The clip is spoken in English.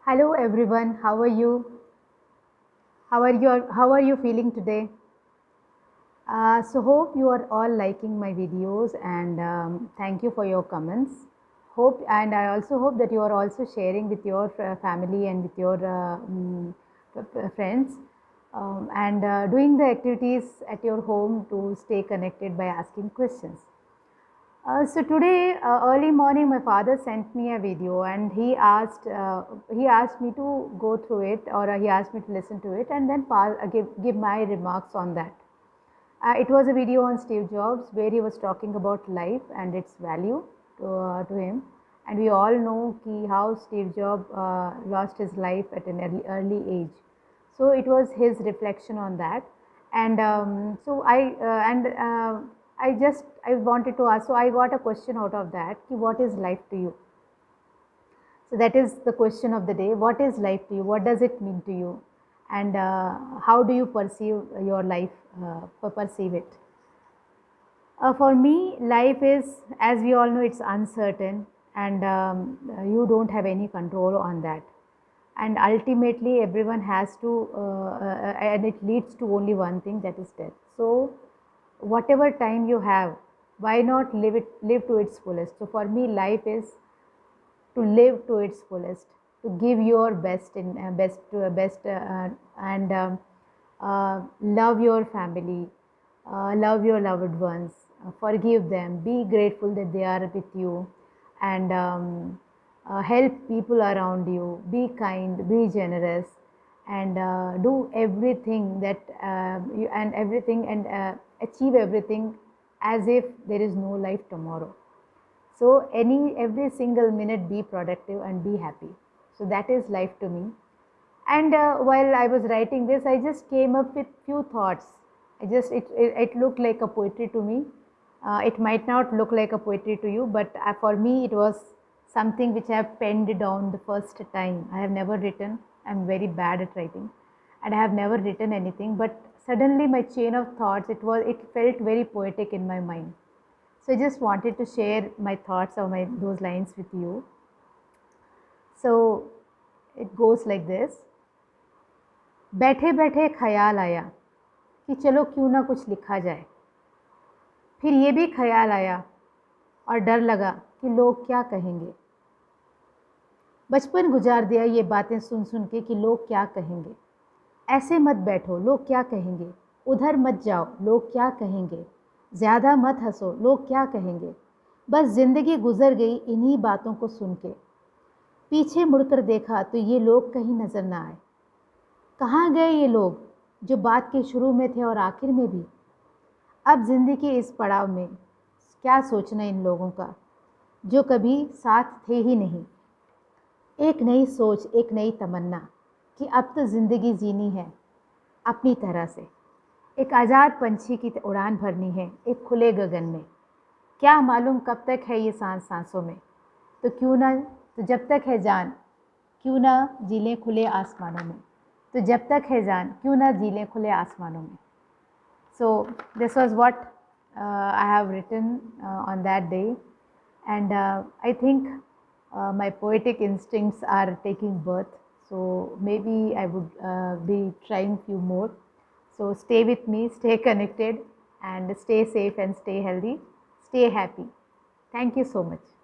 Hello everyone, how are you? How are you feeling today? So hope you are all liking my videos and thank you for your comments. Hope and I also hope that you are also sharing with your family and with your friends and doing the activities at your home to stay connected by asking questions. So today, early morning, my father sent me a video, and he asked me to go through it, or he asked me to listen to it, and then give my remarks on that. It was a video on Steve Jobs where he was talking about life and its value to him, and we all know how Steve Jobs lost his life at an early age. So it was his reflection on that, and so I wanted to ask. So I got a question out of that. What is life to you? So that is the question of the day. What is life to you? What does it mean to you? And how do you perceive your life? Perceive it. For me, life is, as we all know, it's uncertain, and you don't have any control on that. And ultimately, everyone has to, and it leads to only one thing, that is death. So, whatever time you have, why not live to its fullest? So, for me, life is to live to its fullest, to give your best in best to best and love your family, love your loved ones, forgive them, be grateful that they are with you, and help people around you, be kind, be generous, and do everything that you, and everything and achieve everything as if there is no life tomorrow. So every single minute be productive and be happy. So that is life to me. And while I was writing this, I just came up with few thoughts. It looked like a poetry to me. It might not look like a poetry to you, but for me it was something which I have penned down the first time. I have never written. I'm very bad at writing, and I have never written anything. But suddenly my chain of thoughts, it felt very poetic in my mind. So I just wanted to share my thoughts or those lines with you. So it goes like this. बैठे बैठे ख्याल आया कि चलो क्यों ना कुछ लिखा जाए, फिर ये भी ख्याल आया और डर लगा कि लोग क्या कहेंगे। बचपन गुजार दिया ये बातें सुन सुन के कि लोग क्या कहेंगे। ऐसे मत बैठो, लोग क्या कहेंगे। उधर मत जाओ, लोग क्या कहेंगे। ज़्यादा मत हंसो, लोग क्या कहेंगे। बस ज़िंदगी गुजर गई इन्हीं बातों को सुन के। पीछे मुड़कर देखा तो ये लोग कहीं नज़र ना आए। कहाँ गए ये लोग जो बात के शुरू में थे और आखिर में भी। अब ज़िंदगी के इस पड़ाव में क्या सोचना इन लोगों का जो कभी साथ थे ही नहीं। एक नई सोच, एक नई तमन्ना कि अब तो ज़िंदगी जीनी है अपनी तरह से। एक आज़ाद पंछी की उड़ान भरनी है एक खुले गगन में। क्या मालूम कब तक है ये सांस सांसों में। तो क्यों ना, तो जब तक है जान क्यों ना जी लें खुले आसमानों में। तो जब तक है जान क्यों ना जी लें खुले आसमानों में। So this was what I have written on that day, and I think my poetic instincts are taking birth. So maybe I would be trying few more. So stay with me, stay connected, and stay safe and stay healthy. Stay happy. Thank you so much.